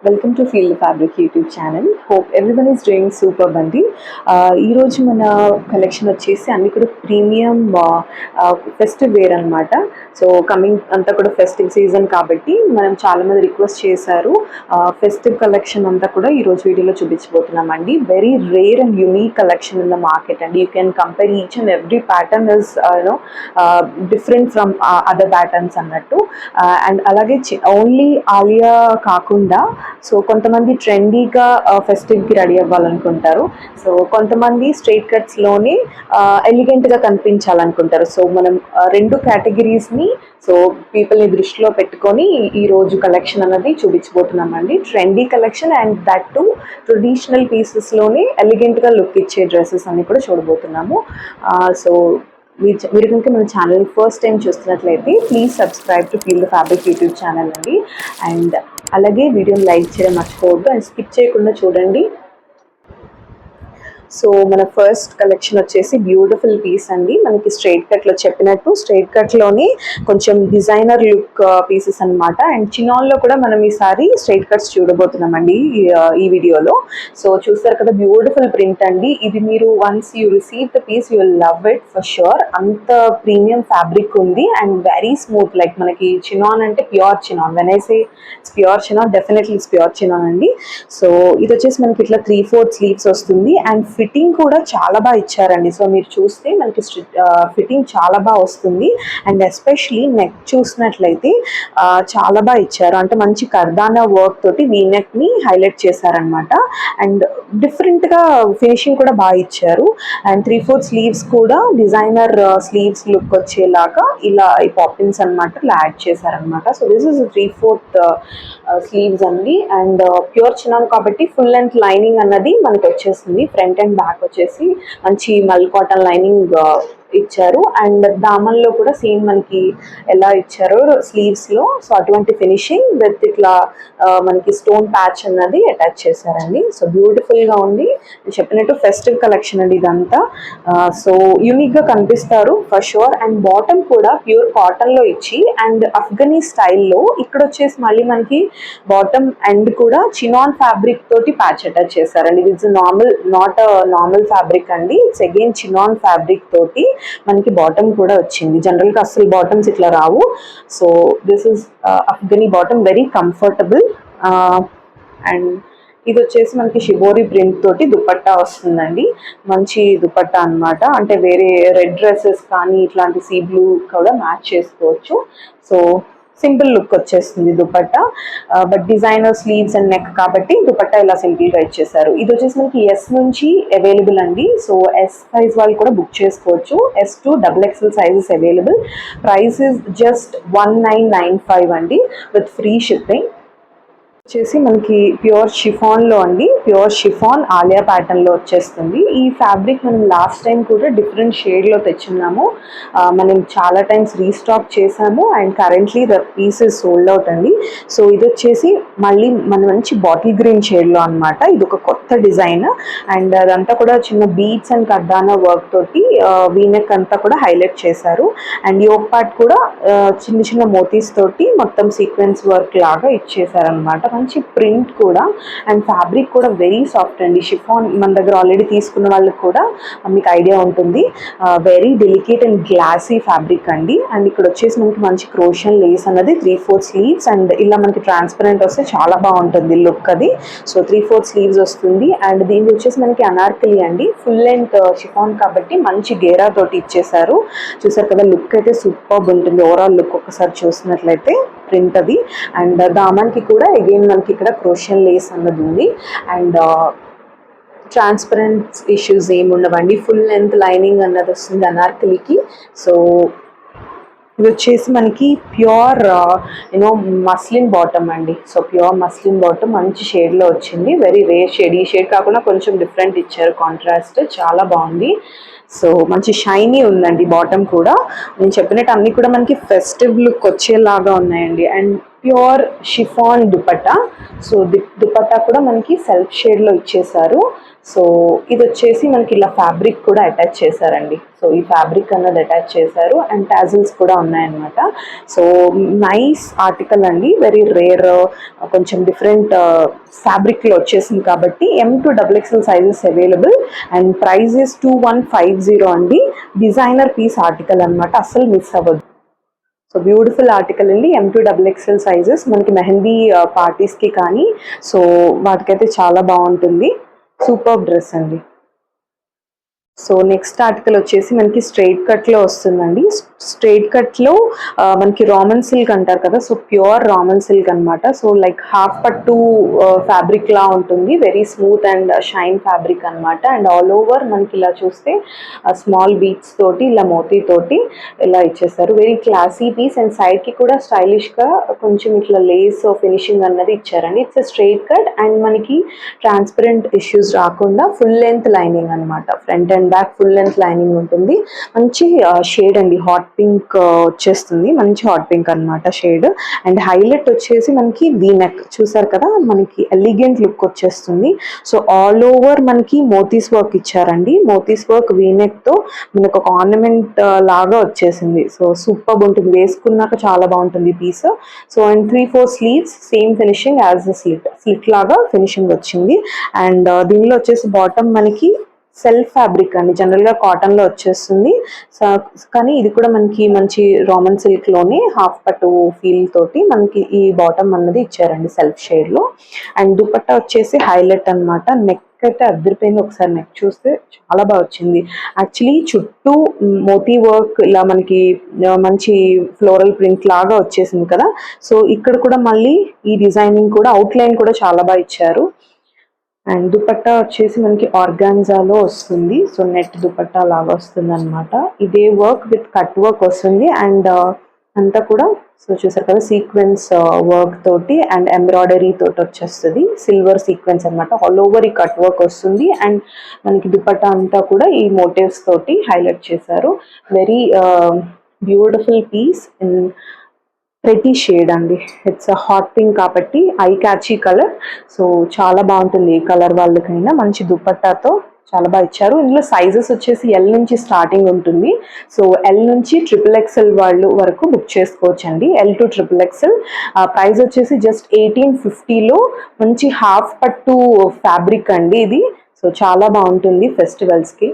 Welcome to Feel the Fabric YouTube channel. Hope everyone is doing super బండి. ఈరోజు మన collection వచ్చేసి అన్ని కూడా ప్రీమియం ఫెస్టివ్ వేర్ అనమాట. సో కమింగ్ అంతా కూడా ఫెస్టివ్ సీజన్ కాబట్టి మనం చాలామంది రిక్వెస్ట్ చేశారు ఫెస్టివ్ కలెక్షన్ అంతా కూడా ఈరోజు వీడియోలో చూపించబోతున్నామండి. Very rare and unique collection in the market అండి. You can compare each and every pattern is different from other patterns అన్నట్టు. అండ్ అలాగే ఓన్లీ ఆలియా కాకుండా సో కొంతమంది ట్రెండీగా ఫెస్టివ్కి రెడీ అవ్వాలనుకుంటారు. సో కొంతమంది స్ట్రైట్ కట్స్లోనే ఎలిగెంట్గా కనిపించాలనుకుంటారు. సో మనం రెండు కేటగిరీస్ని సో పీపుల్ని దృష్టిలో పెట్టుకొని ఈరోజు కలెక్షన్ అన్నది చూపించబోతున్నామండి. Trendy collection and that too traditional పీసెస్లోనే ఎలిగెంట్గా లుక్ ఇచ్చే డ్రెస్సెస్ అన్ని కూడా చూడబోతున్నాము. సో మీరు కనుక మన ఛానల్ ఫస్ట్ టైం చూస్తున్నట్లయితే please subscribe to Feel the Fabric YouTube channel అండి. అండ్ అలాగే వీడియోని లైక్ చేయడం మర్చిపోవద్దు అండ్ స్కిప్ చేయకుండా చూడండి. సో మన ఫస్ట్ కలెక్షన్ వచ్చేసి బ్యూటిఫుల్ పీస్ అండి. మనకి స్ట్రైట్ కట్లో చెప్పినట్టు స్ట్రైట్ కట్లోనే కొంచెం డిజైనర్ లుక్ పీసెస్ అనమాట. అండ్ చినాన్లో కూడా మనం ఈసారి స్ట్రైట్ కట్స్ చూడబోతున్నామండి ఈ వీడియోలో. సో చూస్తారు కదా బ్యూటిఫుల్ ప్రింట్ అండి. ఇది మీరు once you receive the piece you will love it for sure. అంత ప్రీమియం ఫ్యాబ్రిక్ ఉంది అండ్ వెరీ స్మూత్. లైక్ మనకి చినాన్ అంటే pure chinon. When I say it's pure chinon definitely it's pure chinon అండి. So ఇది వచ్చేసి మనకి ఇట్లా 3/4 sleeves వస్తుంది అండ్ ఫిట్టింగ్ కూడా చాలా బాగా ఇచ్చారండి. సో మీరు చూస్తే మనకి ఫిట్టింగ్ చాలా బాగా వస్తుంది అండ్ ఎస్పెషలీ నెక్ చూసినట్లయితే చాలా బాగా ఇచ్చారు. అంటే మంచి కర్దానా వర్క్ తోటి వీ నెక్ని హైలైట్ చేశారనమాట. అండ్ డిఫరెంట్గా ఫినిషింగ్ కూడా బాగా ఇచ్చారు. అండ్ 3/4 స్లీవ్స్ కూడా డిజైనర్ స్లీవ్స్ లుక్ వచ్చేలాగా ఇలా ఈ పాపిన్స్ అనమాట ఇలా యాడ్ చేశారనమాట. సో దిస్ ఇస్ 3/4 స్లీవ్స్ అండి. అండ్ ప్యూర్ చినాన్ కాబట్టి ఫుల్ లెంత్ లైనింగ్ అన్నది మనకి వచ్చేసింది. ఫ్రంట్ అండ్ బ్యాక్ వచ్చేసి మంచి మల్ కాటన్ లైనింగ్ ఇచ్చారు. అండ్ దామన్లో కూడా సేమ్ మనకి ఎలా ఇచ్చారో స్లీవ్స్లో సో అటువంటి ఫినిషింగ్ విత్ ఇట్లా మనకి స్టోన్ ప్యాచ్ అన్నది అటాచ్ చేశారండి. సో బ్యూటిఫుల్గా ఉంది. చెప్పినట్టు ఫెస్టివ్ కలెక్షన్ అండి ఇదంతా. సో యూనిక్గా కనిపిస్తారు ఫర్ షూర్. అండ్ బాటమ్ కూడా ప్యూర్ కాటన్లో ఇచ్చి అండ్ అఫ్ఘనీ స్టైల్లో ఇక్కడ వచ్చేసి మళ్ళీ మనకి బాటమ్ ఎండ్ కూడా చినాన్ ఫ్యాబ్రిక్ తోటి ప్యాచ్ అటాచ్ చేశారండి. ఇది ఇట్స్ నాట్ నార్మల్ ఫ్యాబ్రిక్ అండి. ఇట్స్ అగైన్ చినాన్ ఫ్యాబ్రిక్ తోటి మనకి బాటమ్ కూడా వచ్చింది. జనరల్గా అసలు బాటమ్స్ ఇట్లా రావు. So this is Afghani bottom, very comfortable. And ఇది వచ్చేసి మనకి షిబోరి ప్రింట్ తోటి దుపట్టా వస్తుందండి. మంచి దుపట్టా అనమాట. అంటే వేరే రెడ్ డ్రెస్సెస్ కానీ ఇట్లాంటి సీ బ్లూ కూడా మ్యాచ్ చేసుకోవచ్చు. సో సింపుల్ లుక్ వచ్చేస్తుంది dupatta. But designer sleeves and neck కాబట్టి దుపట్టా ఇలా సింపుల్గా ఇచ్చేసారు. ఇది వచ్చేసి మనకి ఎస్ నుంచి అవైలబుల్ అండి. సో ఎస్ సైజ్ వాళ్ళు కూడా బుక్ చేసుకోవచ్చు. S to XXL sizes available. Price is just 1995 అండి విత్ ఫ్రీ షిప్పింగ్. వచ్చేసి మనకి ప్యూర్ షిఫాన్లో అండి. ప్యూర్ షిఫాన్ ఆలియా ప్యాటర్న్లో వచ్చేస్తుంది. ఈ ఫ్యాబ్రిక్ మనం లాస్ట్ టైం కూడా డిఫరెంట్ షేడ్లో తెచ్చున్నాము. మనం చాలా టైమ్స్ రీస్టాక్ చేసాము and currently the piece is sold out అండి. సో ఇది వచ్చేసి మళ్ళీ మన మంచి బాటిల్ గ్రీన్ షేడ్లో అనమాట. ఇది ఒక కొత్త డిజైన్ అండ్ అదంతా కూడా చిన్న బీట్స్ అండ్ కర్దానా వర్క్ తోటి వీనెక్ అంతా కూడా హైలైట్ చేశారు. అండ్ యోక్ పార్ట్ కూడా చిన్న చిన్న మోతీస్ తోటి మొత్తం సీక్వెన్స్ వర్క్ లాగా ఇచ్చేసారనమాట. మంచి ప్రింట్ కూడా అండ్ ఫ్యాబ్రిక్ కూడా వెరీ సాఫ్ట్ అండి. షిఫాన్ మన దగ్గర ఆల్రెడీ తీసుకున్న వాళ్ళకి కూడా మీకు ఐడియా ఉంటుంది. Very delicate and glossy fabric అండి. అండ్ ఇక్కడ వచ్చేసి మనకి మంచి క్రోషియన్ లేస్ అన్నది 3/4 స్లీవ్స్ అండ్ ఇలా మనకి ట్రాన్స్పరెంట్ వస్తే చాలా బాగుంటుంది లుక్ అది. సో 3/4 స్లీవ్స్ వస్తుంది. అండ్ దీనికి వచ్చేసి మనకి అనార్కలి అండి. ఫుల్ లెంత్ షిఫాన్ కాబట్టి మంచి గేరా తోటి ఇచ్చేసారు. చూసారు కదా లుక్ అయితే సూపర్బ్ ఉంటుంది. ఓవరాల్ లుక్ ఒకసారి చూసినట్లయితే ప్రింట్ అది. అండ్ దామాన్కి కూడా అగైన్ మనకి ఇక్కడ క్రోషియన్ లేస్ అన్నది ఉంది. అండ్ ట్రాన్స్పరెంట్ ఇష్యూస్ ఏమి ఉండవండి. ఫుల్ లెంత్ లైనింగ్ అన్నది వస్తుంది అనార్కలికి. సో ఇది వచ్చేసి మనకి ప్యూర్ మస్లిన్ బాటమ్ అండి. సో ప్యూర్ మస్లిన్ బాటమ్ మంచి షేడ్లో వచ్చింది. Very rare shade. ఈ షేడ్ కాకుండా కొంచెం డిఫరెంట్ ఇచ్చారు కాంట్రాస్ట్. చాలా బాగుంది. సో మంచి షైనీ ఉందండి బాటమ్ కూడా. నేను చెప్పినట్టు అన్నీ కూడా మనకి ఫెస్టివ్ లుక్ వచ్చేలాగా ఉన్నాయండి. And pure chiffon dupatta. So dupatta కూడా మనకి సెల్ఫ్ షేడ్లో ఇచ్చేసారు. సో ఇది వచ్చేసి మనకి ఇలా ఫ్యాబ్రిక్ కూడా అటాచ్ చేశారండి. సో ఈ ఫ్యాబ్రిక్ అన్నది అటాచ్ చేశారు అండ్ టాజిల్స్ కూడా ఉన్నాయన్నమాట. సో నైస్ ఆర్టికల్ అండి, వెరీ రేర్, కొంచెం డిఫరెంట్ ఫ్యాబ్రిక్లో వచ్చేసింది కాబట్టి M2XXL sizes available and price is 2150 అండి. డిజైనర్ పీస్ ఆర్టికల్ అనమాట, అస్సలు మిస్ అవ్వదు. సో బ్యూటిఫుల్ ఆర్టికల్ అండి, M2XXL సైజెస్, మనకి మెహందీ పార్టీస్కి కానీ సో వాటికైతే చాలా బాగుంటుంది. సూపర్ డ్రెస్ అండి. సో నెక్స్ట్ ఆర్టికల్ వచ్చేసి మనకి స్ట్రైట్ కట్లో వస్తుందండి. స్ట్రైట్ కట్లో మనకి రామన్ సిల్క్ అంటారు కదా, సో ప్యూర్ రామన్ సిల్క్ అనమాట. సో లైక్ హాఫ్ పట్టు ఫ్యాబ్రిక్ లా ఉంటుంది, very smooth and shine fabric అనమాట. అండ్ ఆల్ ఓవర్ మనకి ఇలా చూస్తే స్మాల్ బీట్స్ తోటి ఇలా మోతీ తోటి ఇలా ఇచ్చేస్తారు. వెరీ క్లాసీ పీస్ అండ్ సైడ్కి కూడా స్టైలిష్గా కొంచెం ఇట్లా లేస్ ఫినిషింగ్ అన్నది ఇచ్చారండి. ఇట్స్ స్ట్రైట్ కట్ అండ్ మనకి ట్రాన్స్పరెంట్ ఇష్యూస్ రాకుండా ఫుల్ లెంత్ లైనింగ్ అనమాట. Front and back full length lining ఉంటుంది. మంచి షేడ్ అండి, హాట్ పింక్ వచ్చేస్తుంది, మంచి హాట్ పింక్ అనమాట షేడ్. అండ్ హైలైట్ వచ్చేసి మనకి వీ నెక్ చూసారు కదా, మనకి ఎలిగెంట్ లుక్ వచ్చేస్తుంది. సో ఆల్ ఓవర్ మనకి మోతీస్ వర్క్ ఇచ్చారండి. మోతీస్ వర్క్ వీ నెక్ తో మనకు ఒక ఆర్నమెంట్ లాగా వచ్చేసింది. సో సూపర్ ఉంటుంది, వేసుకున్నాక చాలా బాగుంటుంది piece. So and 3-4 sleeves same finishing as slit లాగా ఫినిషింగ్ వచ్చింది. అండ్ దీనిలో వచ్చేసి బాటమ్ మనకి సెల్ఫ్ ఫ్యాబ్రిక్ అండి, జనరల్గా కాటన్లో వచ్చేస్తుంది. కానీ ఇది కూడా మనకి మంచి రామన్ సిల్క్లోనే హాఫ్ పట్టు ఫీల్ తోటి మనకి ఈ బాటమ్ అన్నది ఇచ్చారండి సెల్ఫ్ షేడ్లో. అండ్ దుపట్టా వచ్చేసి హైలైట్ అనమాట. నెక్ అయితే అద్దరిపోయింది, ఒకసారి నెక్ చూస్తే చాలా బాగా వచ్చింది. యాక్చువల్లీ చుట్టూ మోతీ వర్క్ ఇలా మనకి మంచి ఫ్లోరల్ ప్రింట్ లాగా వచ్చేసింది కదా. సో ఇక్కడ కూడా మళ్ళీ ఈ డిజైనింగ్ కూడా అవుట్లైన్ కూడా చాలా బాగా ఇచ్చారు. అండ్ దుపట్టా వచ్చేసి మనకి ఆర్గాన్జాలో వస్తుంది. సో నెట్ దుపట్టా లాగా వస్తుంది అనమాట. ఇదే వర్క్ విత్ కట్ వర్క్ వస్తుంది. అండ్ అంతా కూడా సో చూసారు కదా సీక్వెన్స్ వర్క్ తోటి అండ్ ఎంబ్రాయిడరీ తోటి వచ్చేస్తుంది. సిల్వర్ సీక్వెన్స్ అనమాట, ఆల్ ఓవర్ ఈ కట్ వర్క్ వస్తుంది. అండ్ మనకి దుపట్టా అంతా కూడా ఈ మోటివ్స్ తోటి హైలైట్ చేశారు. Very beautiful piece in pretty shade అండి. ఇట్స్ హాట్ పింక్ కాబట్టి ఐ క్యాచీ కలర్. సో చాలా బాగుంటుంది ఏ కలర్ వాళ్ళకైనా. మంచి దుపట్టాతో చాలా బాగా ఇచ్చారు. ఇందులో సైజెస్ వచ్చేసి ఎల్ నుంచి స్టార్టింగ్ ఉంటుంది. సో ఎల్ నుంచి XXL వాళ్ళు వరకు బుక్ చేసుకోవచ్చు అండి, L to XXL. ప్రైస్ వచ్చేసి జస్ట్ 1850లో మంచి హాఫ్ పట్టు ఫ్యాబ్రిక్ అండి ఇది. సో చాలా బాగుంటుంది ఫెస్టివల్స్కి.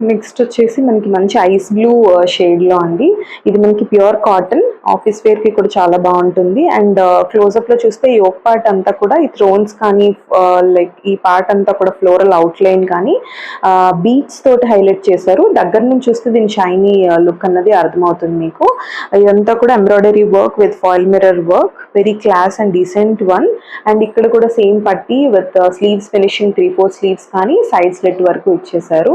నెక్స్ట్ వచ్చేసి మనకి మంచి ఐస్ బ్లూ షేడ్లో అండి. ఇది మనకి ప్యూర్ కాటన్, ఆఫీస్ వేర్కి కూడా చాలా బాగుంటుంది. అండ్ క్లోజప్లో చూస్తే ఈ ఒక పార్ట్ అంతా కూడా ఈ థ్రోన్స్ కానీ లైక్ ఈ పార్ట్ అంతా కూడా ఫ్లోరల్ అవుట్లైన్ కానీ బీట్స్ తోటి హైలైట్ చేశారు. దగ్గర నుంచి చూస్తే దీని షైనీ లుక్ అన్నది అర్థమవుతుంది మీకు. ఇదంతా కూడా embroidery work with foil mirror work, very class and decent one. And ఇక్కడ కూడా సేమ్ పట్టి విత్ స్లీవ్స్ ఫినిషింగ్ 3-4 స్లీవ్స్ కానీ సైడ్ స్లిట్ వరకు ఇచ్చేసారు.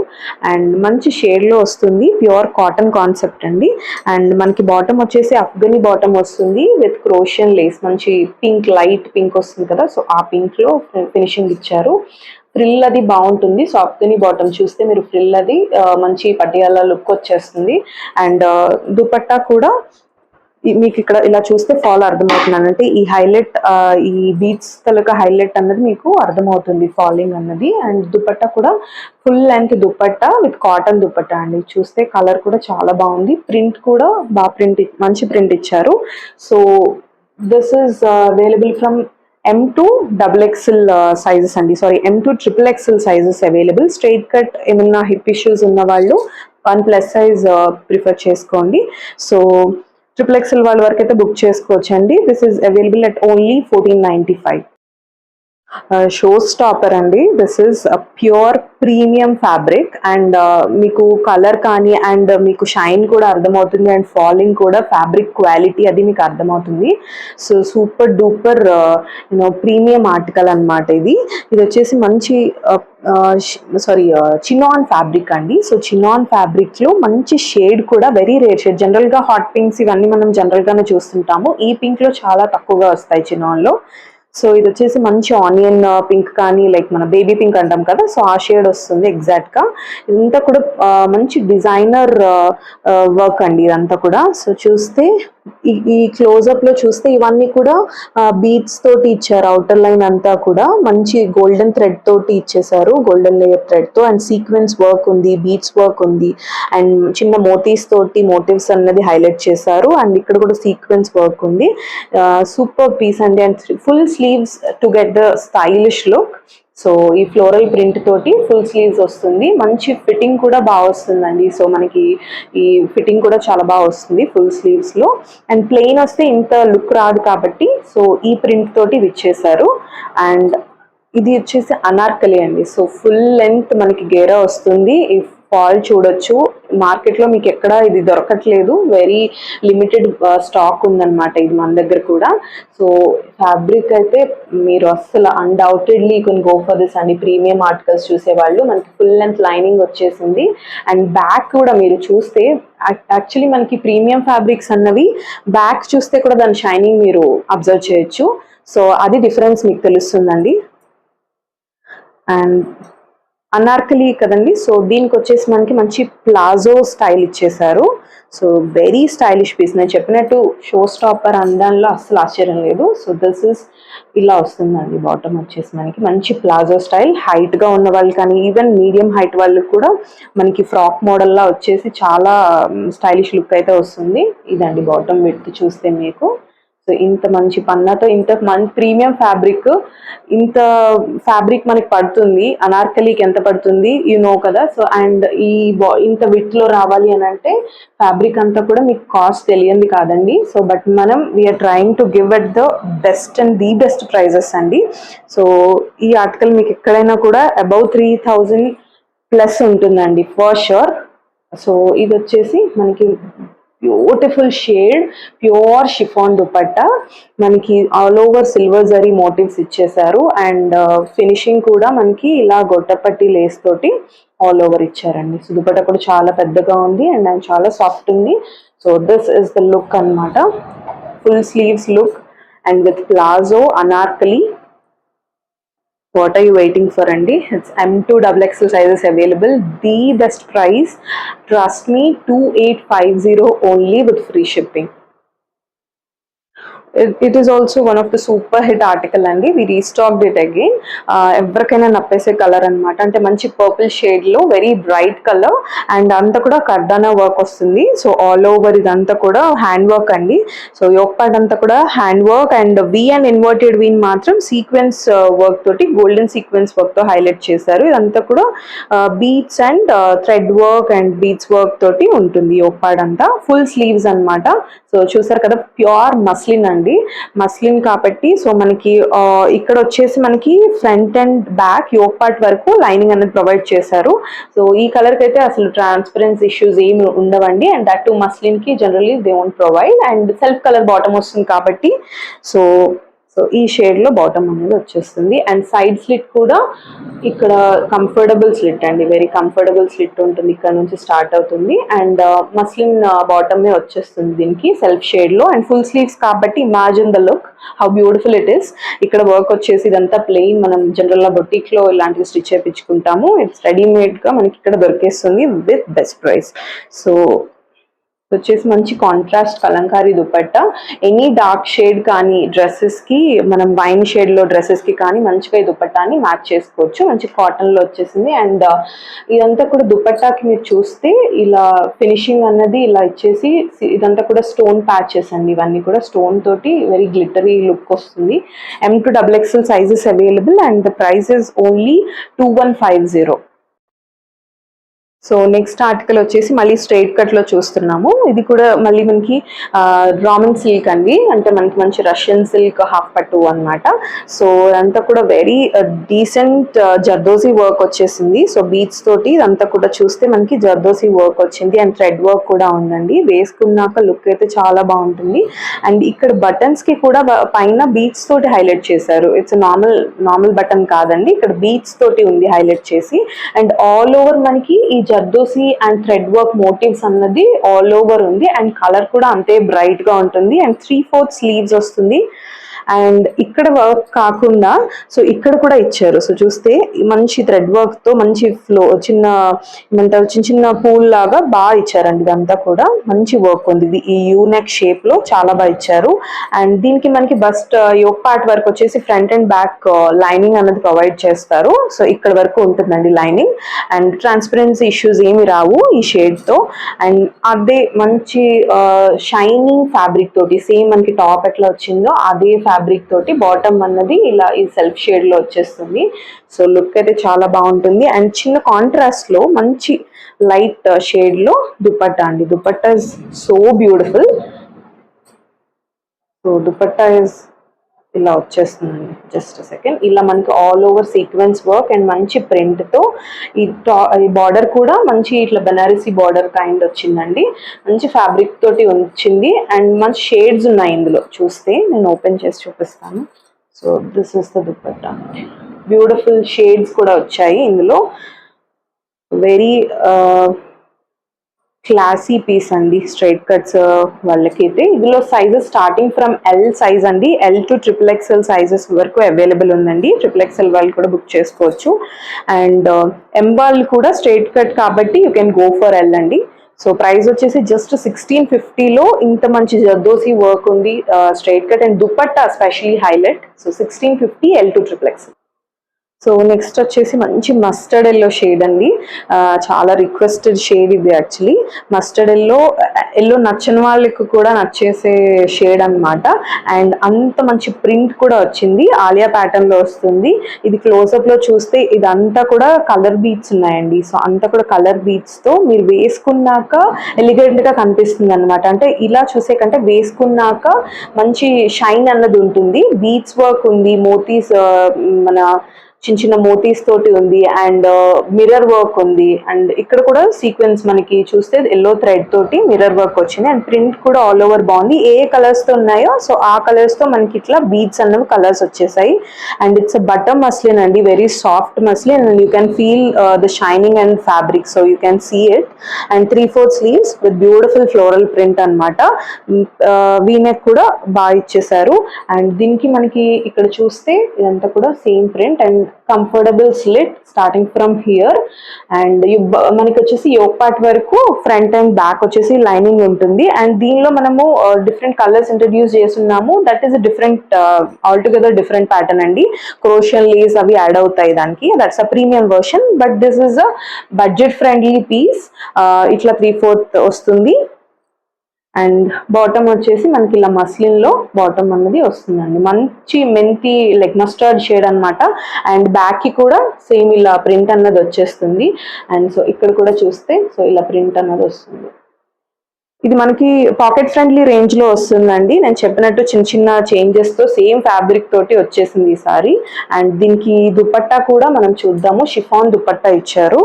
అండ్ మంచి షేడ్లో వస్తుంది, ప్యూర్ కాటన్ కాన్సెప్ట్ అండి. అండ్ మనకి బాటమ్ వచ్చేసి అఫ్ఘనీ బాటమ్ వస్తుంది విత్ క్రోషియన్ లేస్, మంచి పింక్, లైట్ పింక్ వస్తుంది కదా, సో ఆ పింక్లో ఫినిషింగ్ ఇచ్చారు. ఫ్రిల్ అది బాగుంటుంది. సో అఫ్ఘనీ బాటమ్ చూస్తే మీరు ఫ్రిల్ అది మంచి పటియాలా లుక్ వచ్చేస్తుంది. అండ్ దుపట్టా కూడా మీకు ఇక్కడ ఇలా చూస్తే ఫాల్ అర్థమవుతుంది అంటే ఈ హైలైట్ ఈ బీట్స్ తలక హైలైట్ అన్నది మీకు అర్థమవుతుంది, ఫాలింగ్ అన్నది. అండ్ దుపట్టా కూడా full length dupatta with cotton dupatta అండి. చూస్తే కలర్ కూడా చాలా బాగుంది, ప్రింట్ కూడా బాగా మంచి ప్రింట్ ఇచ్చారు. So this is available from M2XXL sizes అండి, sorry M2XXL sizes available. Straight cut ఏమన్నా హిప్ ఇష్యూస్ ఉన్న వాళ్ళు 1+ సైజ్ ప్రిఫర్ చేసుకోండి. సో XXL వాళ్ళ వరకు అయితే బుక్ చేసుకోవచ్చు అండి. This is available at only 1495. Show stopper అండి. This is pure premium fabric and మీకు కలర్ కానీ అండ్ మీకు షైన్ కూడా అర్థమవుతుంది అండ్ ఫాలింగ్ కూడా, ఫ్యాబ్రిక్ క్వాలిటీ అది మీకు అర్థమవుతుంది. So super duper premium article అనమాట ఇది. ఇది వచ్చేసి మంచి చినాన్ ఫ్యాబ్రిక్ అండి. సో చినాన్ ఫ్యాబ్రిక్లో మంచి షేడ్ కూడా వెరీ రేర్ షేడ్. జనరల్గా హాట్ పింక్స్ ఇవన్నీ మనం జనరల్గానే చూస్తుంటాము, ఈ పింక్లో చాలా తక్కువగా వస్తాయి చినాన్లో. సో ఇది వచ్చేసి మంచి ఆనియన్ పింక్ కానీ లైక్ మన బేబీ పింక్ అంటాం కదా, సో ఆ షేడ్ వస్తుంది ఎగ్జాక్ట్గా. ఇదంతా కూడా మంచి డిజైనర్ వర్క్ అండి ఇదంతా కూడా. సో చూస్తే ఈ క్లోజప్ లో చూస్తే ఇవన్నీ కూడా బీడ్స్ తోటి ఇచ్చారు. అవుటర్ లైన్ అంతా కూడా మంచి గోల్డెన్ థ్రెడ్ తోటి ఇచ్చేసారు, గోల్డెన్ లేయర్ థ్రెడ్ తో. అండ్ సీక్వెన్స్ వర్క్ ఉంది, బీడ్స్ వర్క్ ఉంది, అండ్ చిన్న మోటివ్స్ అన్నది హైలైట్ చేశారు. అండ్ ఇక్కడ కూడా సీక్వెన్స్ వర్క్ ఉంది. సూపర్ పీస్ అండి. And full sleeves to get the stylish look. So ఈ ఫ్లోరల్ ప్రింట్ తోటి ఫుల్ స్లీవ్స్ వస్తుంది. మంచి ఫిట్టింగ్ కూడా బాగా వస్తుందండి. సో మనకి ఈ ఫిట్టింగ్ కూడా చాలా బాగా వస్తుంది ఫుల్ స్లీవ్స్ లో. అండ్ ప్లెయిన్ వస్తే ఇంత లుక్ రాదు కాబట్టి సో ఈ ప్రింట్ తోటి ఇచ్చేసారు. అండ్ ఇది వచ్చేసి అనార్కలి అండి. సో ఫుల్ లెంత్ మనకి గేరా వస్తుంది. ఈ ఫాల్ చూడొచ్చు, మార్కెట్ లో మీకు ఎక్కడ ఇది దొరకట్లేదు, వెరీ లిమిటెడ్ స్టాక్ ఉందన్నమాట ఇది మన దగ్గర కూడా. సో ఫ్యాబ్రిక్ అయితే మీరు అస్సలు అన్డౌటెడ్లీ కొన్ని గో ఫర్ దిస్ అండి. ప్రీమియం ఆర్టికల్స్ చూసేవాళ్ళు, మనకి ఫుల్ లెంత్ లైనింగ్ వచ్చేసింది. అండ్ బ్యాక్ కూడా మీరు చూస్తే యాక్చువల్లీ మనకి ప్రీమియం ఫ్యాబ్రిక్స్ అన్నవి బ్యాక్ చూస్తే కూడా దాని షైనింగ్ మీరు అబ్జర్వ్ చేయొచ్చు. సో అది డిఫరెన్స్ మీకు తెలుస్తుందండి. అండ్ అనార్కలి కదండి, సో దీనికి వచ్చేసి మనకి మంచి ప్లాజో స్టైల్ ఇచ్చేసారు. So very stylish piece. నేను చెప్పినట్టు షో స్టాపర్ అందంలో అస్సలు ఆశ్చర్యం లేదు. సో దిస్ ఇస్ ఇలా వస్తుందండి. బాటమ్ వచ్చేసి మనకి మంచి ప్లాజో స్టైల్. హైట్ గా ఉన్న వాళ్ళు కానీ ఈవెన్ మీడియం హైట్ వాళ్ళకి కూడా మనకి ఫ్రాక్ మోడల్లా వచ్చేసి చాలా స్టైలిష్ లుక్ అయితే వస్తుంది. ఇదండి బాటమ్ విడ్త్ చూస్తే మీకు. సో ఇంత మంచి పన్నాతో ఇంత మంచి ప్రీమియం ఫ్యాబ్రిక్, ఇంత ఫ్యాబ్రిక్ మనకి పడుతుంది. అనార్కలికి ఎంత పడుతుంది యు నో కదా. సో అండ్ ఇంత విత్ లో రావాలి అని అంటే ఫ్యాబ్రిక్ అంతా కూడా మీకు కాస్ట్ తెలియంది కాదండి. సో బట్ మనం we are trying to give at the best and the best prices అండి. సో ఈ ఆర్టికల్ మీకు ఎక్కడైనా కూడా అబౌవ్ 3000 ప్లస్ ఉంటుందండి ఫర్ షూర్. సో ఇది వచ్చేసి మనకి beautiful shade pure chiffon dupatta, మనకి all over silver zari motifs ఇచ్చేసారు. అండ్ ఫినిషింగ్ కూడా మనకి ఇలా గొట్టపట్టి లేస్ తోటి ఆల్ ఓవర్ ఇచ్చారండి. సో దుపట్టా కూడా చాలా పెద్దగా ఉంది అండ్ చాలా సాఫ్ట్ ఉంది. So this is the look అన్నమాట, full sleeves look and with palazzo Anarkali. What are you waiting for అండి? It's M2XXL sizes available. The best price, trust me, 2850 only with free shipping. It is also one of the super hit article అండి. we restocked it again. ఎవరికైనా నప్పేసే colour అన్నమాట. అంటే మంచి purple shade లో very bright colour and అంతా కూడా కర్దానా work వస్తుంది. సో ఆల్ ఓవర్ ఇదంతా కూడా హ్యాండ్ వర్క్ అండి. సో యోక్ పార్ట్ అంతా కూడా hand work and V and inverted వీన్ మాత్రం సీక్వెన్స్ వర్క్ తోటి గోల్డెన్ సీక్వెన్స్ వర్క్ తో హైలైట్ చేశారు. ఇదంతా కూడా beads and thread work and beads work తోటి ఉంటుంది యోక్ పార్ట్ అంతా. ఫుల్ స్లీవ్స్ అన్నమాట. సో చూసారు కదా, ప్యూర్ మస్లిన్ అండి, మస్లిన్ కాబట్టి. సో మనకి ఇక్కడ వచ్చేసి మనకి front and back yoke part వరకు లైనింగ్ అనేది ప్రొవైడ్ చేశారు. సో ఈ కలర్ కి అయితే అసలు ట్రాన్స్పరెన్సీ ఇష్యూస్ ఏమి ఉండవండి. అండ్ దట్ టు మస్లిన్ కి generally they won't provide. And self colour bottom వస్తుంది కాబట్టి సో ఈ షేడ్ లో బాటమ్ అనేది వచ్చేస్తుంది. అండ్ సైడ్ స్లిట్ కూడా ఇక్కడ కంఫర్టబుల్ స్లిట్ అండి, వెరీ కంఫర్టబుల్ స్లిట్ ఉంటుంది. ఇక్కడ నుంచి స్టార్ట్ అవుతుంది అండ్ మస్లిన్ బాటమ్ వచ్చేస్తుంది దీనికి సెల్ఫ్ షేడ్ లో. అండ్ ఫుల్ స్లీవ్స్ కాబట్టి imagine the look how beautiful it is. ఇక్కడ వర్క్ వచ్చేసి ఇదంతా ప్లెయిన్, మనం జనరల్ గా బొటిక్ లో ఇలాంటివి స్టిచ్ చేయించుకుంటాము. ఇట్స్ రెడీమేడ్ గా మనకి ఇక్కడ దొరికేస్తుంది విత్ బెస్ట్ ప్రైస్. సో వచ్చేసి మంచి contrast Kalamkari dupatta. Any dark shade కానీ డ్రెస్సెస్ కి, మనం వైన్ షేడ్ లో డ్రెస్సెస్ కి కానీ మంచిగా ఈ దుపట్టాని మ్యాచ్ చేసుకోవచ్చు. మంచి కాటన్ లో వచ్చేసింది. అండ్ ఇదంతా కూడా దుపట్టాకి మీరు చూస్తే ఇలా ఫినిషింగ్ అన్నది ఇలా ఇచ్చేసి ఇదంతా కూడా స్టోన్ ప్యాచెస్ అండి. ఇవన్నీ కూడా స్టోన్ తోటి వెరీ గ్లిటరీ లుక్ వస్తుంది. M2XXL sizes available and the price is only 2150. So next article వచ్చేసి మళ్ళీ స్ట్రైట్ కట్ లో చూస్తున్నాము. ఇది కూడా మళ్ళీ మనకి రామన్ సిల్క్ అండి, అంటే మనకి మంచి రష్యన్ సిల్క్ హాఫ్ పట్టు అన్నమాట. సో అంతా కూడా వెరీ డీసెంట్ జర్దోజీ వర్క్ వచ్చేసింది. సో బీట్స్ తోటి ఇదంతా కూడా చూస్తే మనకి జర్దోజీ వర్క్ వచ్చింది అండ్ థ్రెడ్ వర్క్ కూడా ఉందండి. వేసుకున్నాక లుక్ అయితే చాలా బాగుంటుంది. అండ్ ఇక్కడ బటన్స్ కి కూడా పైన బీట్స్ తోటి హైలైట్ చేశారు. ఇట్స్ నార్మల్ బటన్ కాదండి, ఇక్కడ బీట్స్ తోటి ఉంది హైలైట్ చేసి. అండ్ ఆల్ ఓవర్ మనకి ఈ zardozi and thread work motifs అన్నది ఆల్ ఓవర్ ఉంది. అండ్ కలర్ కూడా అంతే బ్రైట్ గా ఉంటుంది. అండ్ 3/4 స్లీవ్స్ వస్తుంది. అండ్ ఇక్కడ వర్క్ కాకుండా సో ఇక్కడ కూడా ఇచ్చారు. సో చూస్తే మంచి థ్రెడ్ వర్క్ తో మంచి ఫ్లో చిన్న ఏమంటారు చిన్న చిన్న పూల్ లాగా బాగా ఇచ్చారండి. ఇదంతా కూడా మంచి వర్క్ ఉంది. ఇది ఈ యూనెక్ షేప్ లో చాలా బాగా ఇచ్చారు. అండ్ దీనికి మనకి బస్ట్ యోక్ పార్ట్ వరకు వచ్చేసి ఫ్రంట్ అండ్ బ్యాక్ లైనింగ్ అనేది ప్రొవైడ్ చేస్తారు. సో ఇక్కడ వరకు ఉంటుందండి లైనింగ్. అండ్ ట్రాన్స్పరెన్సీ ఇష్యూస్ ఏమి రావు ఈ షేడ్ తో. అండ్ అదే మంచి షైనింగ్ ఫ్యాబ్రిక్ తోటి సేమ్ మనకి టాప్ ఎట్లా వచ్చిందో అదే ఫ్యాబ్రిక్ తోటి బాటమ్ అన్నది ఇలా ఈ సెల్ఫ్ షేడ్ లో వచ్చేస్తుంది. సో లుక్ అయితే చాలా బాగుంటుంది. అండ్ చిన్న కాంట్రాస్ట్ లో మంచి లైట్ షేడ్ లో దుపట్టా అండి. Dupatta is so beautiful. So dupatta is ఇలా వచ్చేస్తుందండి. జస్ట్ సెకండ్ ఇలా మనకి all over sequence work and మంచి ప్రింట్ తో ఈ బార్డర్ కూడా మంచి ఇట్లా బనారసి బార్డర్ కైండ్ వచ్చిందండి. మంచి ఫ్యాబ్రిక్ తోటి వచ్చింది అండ్ మంచి షేడ్స్ ఉన్నాయి ఇందులో. చూస్తే నేను ఓపెన్ చేసి చూపిస్తాను. So this is the dupatta. Beautiful shades కూడా వచ్చాయి ఇందులో. వెరీ క్లాసీ పీస్ అండి స్ట్రైట్ కట్స్ వాళ్ళకైతే. ఇందులో sizes starting from L size అండి, ఎల్ టు XXL సైజెస్ వరకు అవైలబుల్ ఉందండి. XXL వాళ్ళు కూడా బుక్ చేసుకోవచ్చు. అండ్ ఎం వాళ్ళు కూడా స్ట్రైట్ కట్ కాబట్టి you can go for L అండి. సో ప్రైస్ వచ్చేసి జస్ట్ 1650లో ఇంత మంచి జర్దోసి వర్క్ ఉంది straight cut and dupatta specially highlight. So 1650 L to XXL. So next వచ్చేసి మంచి మస్టర్డ్ ఎల్లో షేడ్ అండి. చాలా రిక్వెస్టెడ్ షేడ్ ఇది యాక్చువల్లీ. మస్టర్డ్ ఎల్లో నచ్చని వాళ్ళకి కూడా నచ్చేసే షేడ్ అనమాట. అండ్ అంత మంచి ప్రింట్ కూడా వచ్చింది. ఆలియా ప్యాటర్న్ లో వస్తుంది. ఇది క్లోజప్ లో చూస్తే ఇదంతా కూడా కలర్ బీట్స్ ఉన్నాయండి. సో అంతా కూడా కలర్ బీట్స్ తో మీరు వేసుకున్నాక ఎలిగెంట్ గా కనిపిస్తుంది అనమాట. అంటే ఇలా చూసే కంటే వేసుకున్నాక మంచి షైన్ అన్నది ఉంటుంది. బీట్స్ వర్క్ ఉంది, మోతీస్ మన చిన్న చిన్న మోతీస్ తోటి ఉంది అండ్ మిర్రర్ వర్క్ ఉంది. అండ్ ఇక్కడ కూడా సీక్వెన్స్ మనకి చూస్తే ఎల్లో థ్రెడ్ తోటి మిర్రర్ వర్క్ వచ్చింది. అండ్ ప్రింట్ కూడా ఆల్ ఓవర్ బాగుంది. ఏ కలర్స్ తో ఉన్నాయో సో ఆ కలర్స్ తో మనకి ఇట్లా బీడ్స్ అన్నవి కలర్స్ వచ్చేసాయి. అండ్ ఇట్స్ బటర్ మస్లిన్ అండి, very soft muslin and you can feel the shining and fabric. So you can see it. And 3/4 sleeves with beautiful floral print అనమాట. వీనెక్ కూడా బాగా ఇచ్చేసారు. అండ్ దీనికి మనకి ఇక్కడ చూస్తే ఇదంతా కూడా same print and comfortable slit starting from here. And మనకి వచ్చేసి యోక్ పార్ట్ వరకు ఫ్రంట్ అండ్ బ్యాక్ వచ్చేసి లైనింగ్ ఉంటుంది. అండ్ దీనిలో మనము డిఫరెంట్ కలర్స్ ఇంట్రడ్యూస్ చేస్తున్నాము. That is different all together different pattern అండి. క్రోషియన్ లేస్ అవి యాడ్ అవుతాయి దానికి. That's a premium version but this is a budget friendly piece. ఇట్లా 3/4 వస్తుంది. అండ్ బాటమ్ వచ్చేసి మనకి ఇలా మస్లిన్ లో బాటమ్ అన్నది వస్తుందండి. మంచి మెంతి లైక్ మస్టర్డ్ షేడ్ అనమాట. అండ్ బ్యాక్ కి కూడా సేమ్ ఇలా ప్రింట్ అన్నది వచ్చేస్తుంది. అండ్ సో ఇక్కడ కూడా చూస్తే సో ఇలా ప్రింట్ అన్నది వస్తుంది. ఇది మనకి పాకెట్ ఫ్రెండ్లీ రేంజ్ లో వస్తుందండి. నేను చెప్పినట్టు చిన్న చిన్న చేంజెస్ తో సేమ్ ఫ్యాబ్రిక్ తోటి వచ్చేసింది ఈసారి. అండ్ దీనికి దుపట్టా కూడా మనం చూద్దాము. షిఫాన్ దుపట్టా ఇచ్చారు.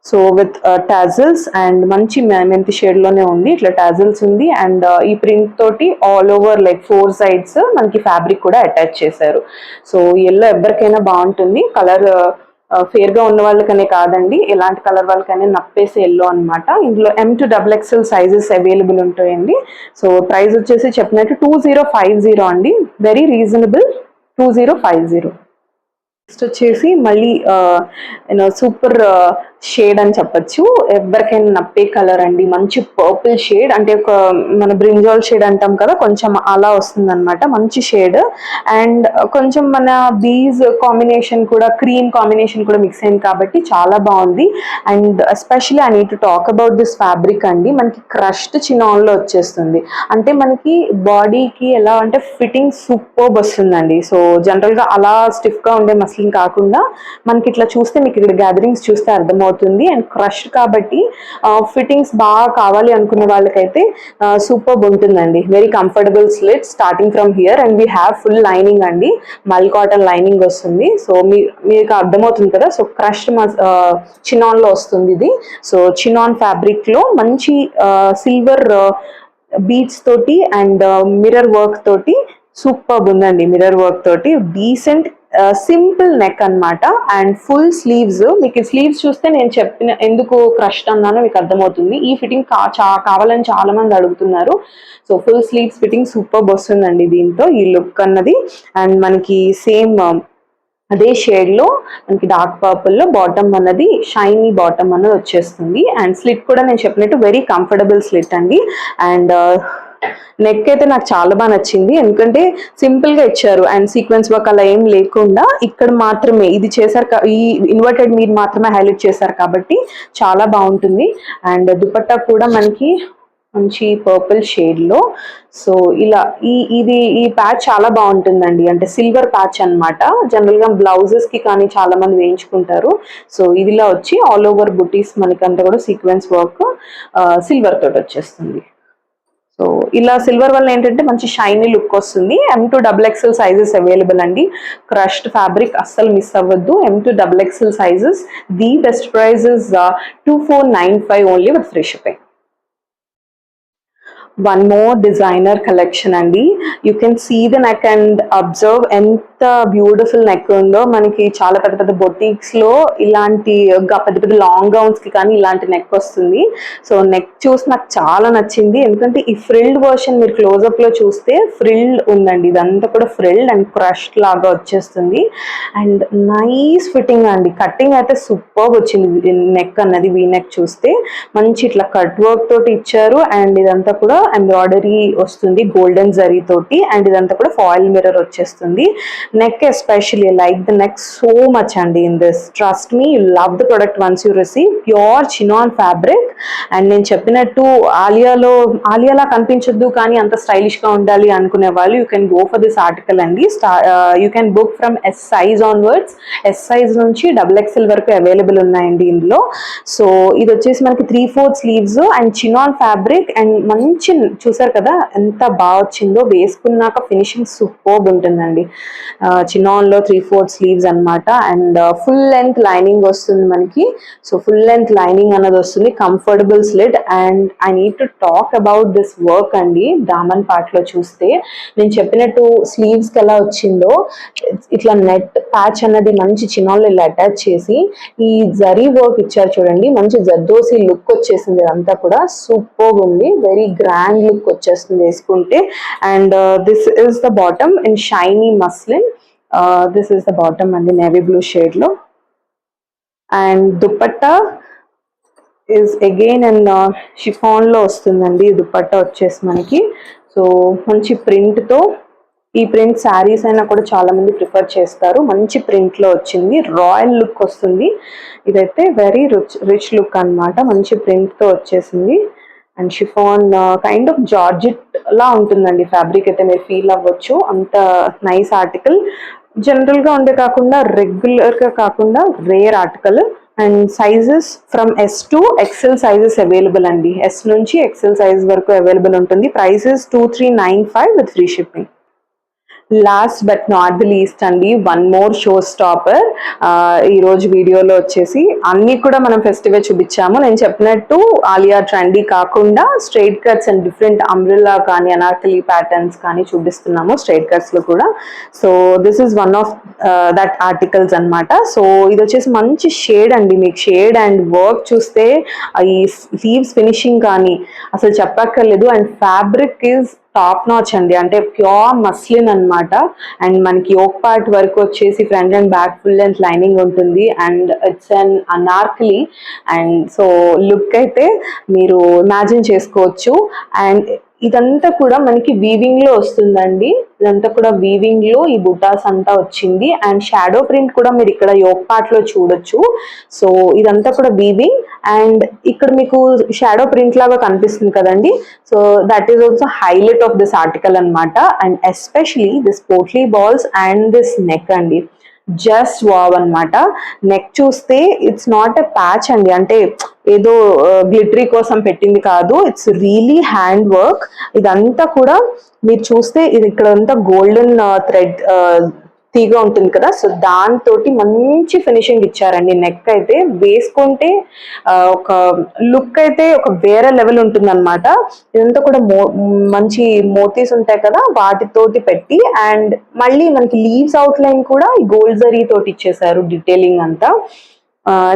సో విత్ టాజిల్స్ అండ్ మంచి మెంతి షేడ్ లోనే ఉంది. ఇట్లా టాజిల్స్ ఉంది అండ్ ఈ ప్రింట్ తోటి ఆల్ ఓవర్ లైక్ 4 సైడ్స్ మనకి ఫ్యాబ్రిక్ కూడా అటాచ్ చేశారు. సో ఎల్లో ఎవరికైనా బాగుంటుంది. కలర్ ఫేర్ గా ఉన్న వాళ్ళకనే కాదండి, ఎలాంటి కలర్ వాళ్ళకైనా నప్పేసి ఎల్లో అనమాట. ఇందులో M to XXL sizes available ఉంటాయండి. సో ప్రైస్ వచ్చేసి చెప్పినట్టు 2050 అండి. Very reasonable 2050. నెక్స్ట్ వచ్చేసి మళ్ళీ సూపర్ షేడ్ అని చెప్పచ్చు. ఎవరికైనా నప్పే కలర్ అండి. మంచి పర్పుల్ షేడ్, అంటే ఒక మన బ్రింజాల్ షేడ్ అంటాం కదా, కొంచెం అలా వస్తుంది అనమాట. మంచి షేడ్ అండ్ కొంచెం మన బీజ్ కాంబినేషన్ కూడా క్రీమ్ కాంబినేషన్ కూడా మిక్స్ అయింది కాబట్టి చాలా బాగుంది. And especially I need to talk about this fabric అండి. మనకి క్రష్డ్ చినాన్ లో వచ్చేస్తుంది. అంటే మనకి బాడీకి ఎలా అంటే ఫిట్టింగ్ సూపర్బ్ వస్తుందండి. సో జనరల్ గా అలా స్టిఫ్ గా ఉండే మస్లిన్ కాకుండా మనకి ఇట్లా చూస్తే మీకు ఇక్కడ గ్యాదరింగ్స్ చూస్తే అర్థమవుతుంది. అండ్ క్రష్ కాబట్టి ఫిట్టింగ్స్ బాగా కావాలి అనుకునే వాళ్ళకైతే సూపర్బ్ ఉంటుందండి. Very comfortable slit starting from here and we have full lining అండి. మల్ కాటన్ లైనింగ్ వస్తుంది. సో మీకు అర్థమవుతుంది కదా. సో క్రష్ చినాన్ లో వస్తుంది ఇది. సో చినాన్ ఫ్యాబ్రిక్ లో మంచి సిల్వర్ బీడ్స్ తోటి అండ్ మిర్రర్ వర్క్ తోటి సూపర్బ్ ఉందండి. మిర్రర్ వర్క్ తోటి డీసెంట్ సింపుల్ నెక్ అన్నమాట అండ్ ఫుల్ స్లీవ్స్. మీకు స్లీవ్స్ చూస్తే నేను చెప్పిన ఎందుకు క్రష్డ్ అన్నానో మీకు అర్థమవుతుంది. ఈ ఫిట్టింగ్ కావాలని చాలా మంది అడుగుతున్నారు. So full sleeves fitting super వస్తుందండి దీంతో ఈ లుక్ అన్నది. అండ్ మనకి సేమ్ అదే షేడ్ లో మనకి డార్క్ పర్పుల్ లో బాటమ్ అన్నది షైనీ బాటమ్ అన్నది వచ్చేస్తుంది. అండ్ స్లిట్ కూడా నేను చెప్పినట్టు వెరీ కంఫర్టబుల్ స్లిట్ అండి. అండ్ నెక్ అయితే నాకు చాలా బాగా నచ్చింది, ఎందుకంటే సింపుల్ గా ఇచ్చారు అండ్ సీక్వెన్స్ వర్క్ అలా ఏం లేకుండా ఇక్కడ మాత్రమే ఇది చేశారు, ఈ ఇన్వర్టెడ్ మీరు మాత్రమే హైలైట్ చేశారు కాబట్టి చాలా బాగుంటుంది. అండ్ దుపట్టా కూడా మనకి మంచి పర్పుల్ షేడ్ లో. సో ఇలా ఈ ప్యాచ్ చాలా బాగుంటుందండి, అంటే సిల్వర్ ప్యాచ్ అన్నమాట. జనరల్ గా బ్లౌజెస్ కి కానీ చాలా మంది వేయించుకుంటారు. సో ఇదిలా వచ్చి ఆల్ ఓవర్ బుటీస్ మనకంతా కూడా సీక్వెన్స్ వర్క్ సిల్వర్ తోటి వచ్చేస్తుంది. సో ఇలా సిల్వర్ వల్ల ఏంటంటే మంచి షైనీ లుక్ వస్తుంది. M2XXL సైజెస్ అవైలబుల్ అండి. క్రష్డ్ ఫ్యాబ్రిక్ అస్సలు మిస్ అవ్వద్దు. M2XXL sizes. The best price is 2495 only with free shipping. One more designer collection అండి. You can see the neck and observe ఎంత బ్యూటిఫుల్ నెక్ ఉందో. మనకి చాలా పెద్ద పెద్ద బొటిక్స్ లో ఇలాంటి పెద్ద పెద్ద లాంగ్ గౌన్స్ కి కానీ ఇలాంటి నెక్ వస్తుంది. సో నెక్ చూసి నాకు చాలా నచ్చింది, ఎందుకంటే ఈ ఫ్రిల్డ్ వర్షన్ మీరు క్లోజ్అప్ లో చూస్తే ఫ్రిల్డ్ ఉందండి. ఇదంతా కూడా ఫ్రిల్డ్ అండ్ క్రష్డ్ లాగా వచ్చేస్తుంది. అండ్ నైస్ ఫిట్టింగ్ అండి. కట్టింగ్ అయితే సూపర్ వచ్చింది. నెక్ అన్నది వీ నెక్ చూస్తే మంచి ఇట్లా కట్ వర్క్ తోటి ఇచ్చారు. అండ్ ఇదంతా కూడా ఎంబ్రాయిడరీ వస్తుంది గోల్డెన్ జరీ తోటి. అండ్ ఇదంతా కూడా ఫాయిల్ మిర్రర్ వచ్చేస్తుంది. Neck especially like the neck so much అండి in this. Trust me, you love the product once you receive. Pure chinon fabric. And నేను చెప్పినట్టు ఆలియాలా కనిపించొద్దు కానీ అంత స్టైలిష్ గా ఉండాలి అనుకునే వాళ్ళు you can go for this article అండి. You can book from S size onwards. S size నుంచి XXL వరకు అవైలబుల్ ఉన్నాయండి ఇందులో. సో ఇది వచ్చేసి మనకి 3/4 sleeves and chinon fabric. And మంచి చూసారు కదా ఎంత బాగా వచ్చిందో. వేసుకున్నాక ఫినిషింగ్ సూపర్ ఉంటుందండి. చినాన్ లో 3/4 స్లీవ్స్ అన్నమాట. అండ్ ఫుల్ లెంత్ లైనింగ్ వస్తుంది మనకి. సో ఫుల్ లెంత్ లైనింగ్ అన్నది వస్తుంది, comfortable slit. And I need to talk about this work అండి. దామన్ పార్ట్ లో చూస్తే నేను చెప్పినట్టు స్లీవ్స్ కి ఎలా వచ్చిందో ఇట్లా నెట్ ప్యాచ్ అన్నది మంచి చినాన్ లో ఇలా అటాచ్ చేసి ఈ జరీ వర్క్ ఇచ్చారు చూడండి. మంచి జర్దోసి లుక్ వచ్చేసింది. అదంతా కూడా సూపర్ ఉంది. వెరీ గ్రాండ్ లుక్ వచ్చేస్తుంది వేసుకుంటే. And this is the bottom in shiny muslin. This is the bottom అండి నేవీ బ్లూ షేడ్ లో. And dupatta is again and chiffon లో వస్తుందండి. దుపట్టా వచ్చేసి మనకి సో మంచి ప్రింట్ తో. ఈ ప్రింట్ శారీస్ అయినా కూడా చాలా మంది ప్రిఫర్ చేస్తారు. మంచి ప్రింట్ లో వచ్చింది, రాయల్ లుక్ వస్తుంది. ఇదైతే వెరీ రిచ్ లుక్ అన్నమాట. మంచి ప్రింట్ తో వచ్చేసింది. And chiffon kind of georgette లా ఉంటుందండి ఫ్యాబ్రిక్ అయితే, మీరు ఫీల్ అవ్వచ్చు. అంత నైస్ ఆర్టికల్. జనరల్ గా ఉండే కాకుండా రెగ్యులర్ గా కాకుండా rare article. And sizes from S to XL sizes available అండి. S నుంచి XL సైజ్ వరకు అవైలబుల్ ఉంటుంది. Prices 2395 with free shipping. Last but not the least అండి, వన్ మోర్ షో స్టాపర్. ఈరోజు వీడియోలో వచ్చేసి అన్నీ కూడా మనం ఫెస్టివల్ చూపించాము. నేను చెప్పినట్టు ఆలియా ట్రెండీ కాకుండా straight cuts and different umbrella కానీ అనార్కలి ప్యాటర్న్స్ కానీ చూపిస్తున్నాము స్ట్రైట్ కట్స్ లో కూడా. So this is one of that articles అన్నమాట. సో ఇది వచ్చేసి మంచి షేడ్ అండి. మీకు షేడ్ అండ్ వర్క్ చూస్తే ఈ స్లీవ్స్ ఫినిషింగ్ కానీ అసలు చెప్పక్కర్లేదు. And fabric is top notch అండి, అంటే ప్యూర్ మస్లిన్ అన్నమాట. అండ్ మనకి యోక్ పార్ట్ వరకు వచ్చేసి front and back full length lining ఉంటుంది. And it's an Anarkali. And so look అయితే మీరు ఇమాజిన్ చేసుకోవచ్చు. అండ్ ఇదంతా కూడా మనకి వీవింగ్ లో వస్తుందండి. ఇదంతా కూడా వీవింగ్ లో ఈ బుటాస్ అంతా వచ్చింది. అండ్ షాడో ప్రింట్ కూడా మీరు ఇక్కడ యోక్ పార్ట్ లో చూడొచ్చు. సో ఇదంతా కూడా వీవింగ్. అండ్ ఇక్కడ మీకు షాడో ప్రింట్ లాగా కనిపిస్తుంది కదండి. So that is also highlight of this article అన్నమాట. And especially this potli balls and this neck అండి, జస్ట్ వావ్ అన్నమాట. నెక్ చూస్తే ఇట్స్ నాట్ ఎ ప్యాచ్ అండి, అంటే ఏదో గ్లిటరీ కోసం పెట్టింది కాదు. It's really hand work. ఇదంతా కూడా మీరు చూస్తే ఇది ఇక్కడ అంతా గోల్డెన్ థ్రెడ్ తీగా ఉంటుంది కదా, సో దాంతో మంచి ఫినిషింగ్ ఇచ్చారండి. నెక్ అయితే వేసుకుంటే ఒక లుక్ అయితే ఒక వేరే లెవెల్ ఉంటుంది అనమాట. ఇదంతా కూడా మంచి మోతీస్ ఉంటాయి కదా వాటితోటి పెట్టి, అండ్ మళ్ళీ మనకి లీవ్స్ అవుట్ లైన్ కూడా ఈ గోల్డ్ జరీ తోటి ఇచ్చేసారు డీటెయిలింగ్ అంతా.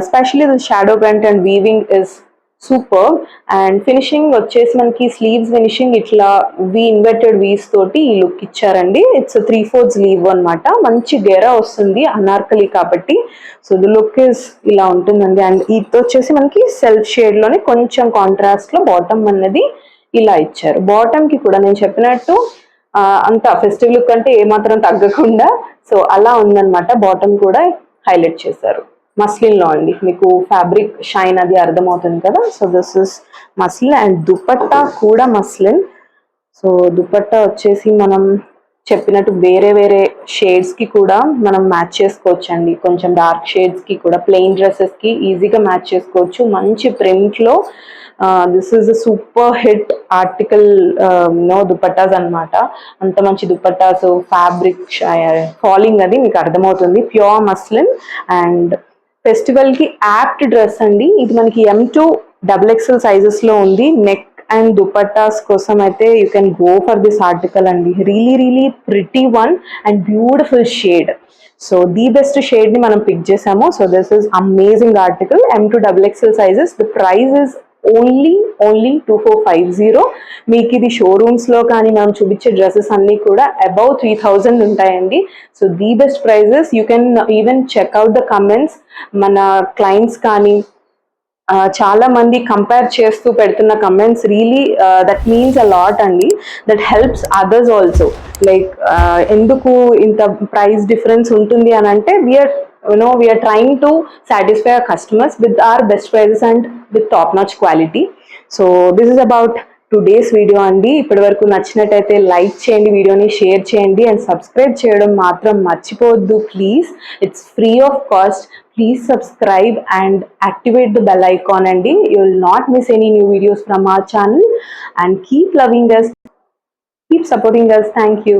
Especially the shadow print and weaving is super. And finishing వచ్చేసి మనకి స్లీవ్స్ ఫినిషింగ్ ఇట్లా ఇన్వర్టెడ్ వీస్ తోటి ఈ లుక్ ఇచ్చారండి. ఇట్స్ 3/4 స్లీవ్ అనమాట. మంచి గెరా వస్తుంది అనార్కలి కాబట్టి. సో ది లుక్ ఇస్ ఇలా ఉంటుందండి. అండ్ ఇది వచ్చేసి మనకి సెల్ఫ్ షేడ్ లోనే కొంచెం కాంట్రాస్ట్ లో బాటమ్ అన్నది ఇలా ఇచ్చారు. బాటమ్ కి కూడా నేను చెప్పినట్టు అంత ఫెస్టివ్ లుక్ అంటే ఏమాత్రం తగ్గకుండా సో అలా ఉందన్నమాట. బాటమ్ కూడా హైలైట్ చేశారు. మస్లిన్ లో అండి, మీకు ఫ్యాబ్రిక్ షైన్ అది అర్థమవుతుంది కదా. So this is muslin and dupatta కూడా మస్లిన్. సో దుపట్టా వచ్చేసి మనం చెప్పినట్టు వేరే వేరే షేడ్స్ కి కూడా మనం మ్యాచ్ చేసుకోవచ్చు అండి. కొంచెం డార్క్ షేడ్స్ కి కూడా ప్లెయిన్ డ్రెస్సెస్ కి ఈజీగా మ్యాచ్ చేసుకోవచ్చు. మంచి ప్రింట్ లో this is a super hit article no dupattas అనమాట. అంత మంచి దుపట్టాస్, ఫ్యాబ్రిక్ ఫాలింగ్ అది మీకు అర్థమవుతుంది. ప్యూర్ మస్లిన్ అండ్ ఫెస్టివల్ కి యాప్ట్ డ్రెస్ అండి. ఇది మనకి M2 XXL సైజెస్ లో ఉంది. నెక్ అండ్ దుపట్టాస్ కోసం అయితే you can go for this article అండి. Really pretty one and beautiful shade. So the best shade ని మనం పిక్ చేసాము. So this is amazing article. M2 XXL sizes. The price is only 2450. మీకు ఇది showrooms లో కానీ మనం చూపించే డ్రెస్సెస్ అన్ని కూడా అబౌవ్ 3000 ఉంటాయండి. So the best prices. You can even check out the comments. మన క్లయింట్స్ కానీ చాలా మంది కంపేర్ చేస్తూ పెడుతున్న comments really that means a lot అండి. That helps others also. Like ఎందుకు ఇంత ప్రైస్ డిఫరెన్స్ ఉంటుంది అని అంటే we are trying to satisfy our customers with our best prices and with top notch quality. So this is about today's video అండి. ఇప్పటి వరకు నచ్చినట్టయితే లైక్ చేయండి, వీడియోని షేర్ చేయండి అండ్ సబ్స్క్రైబ్ చేయడం మాత్రం మర్చిపోవద్దు please. It's free of cost. Please subscribe and activate the bell icon అండి. You will not miss any new videos from our channel. And keep loving us, keep supporting us. Thank you.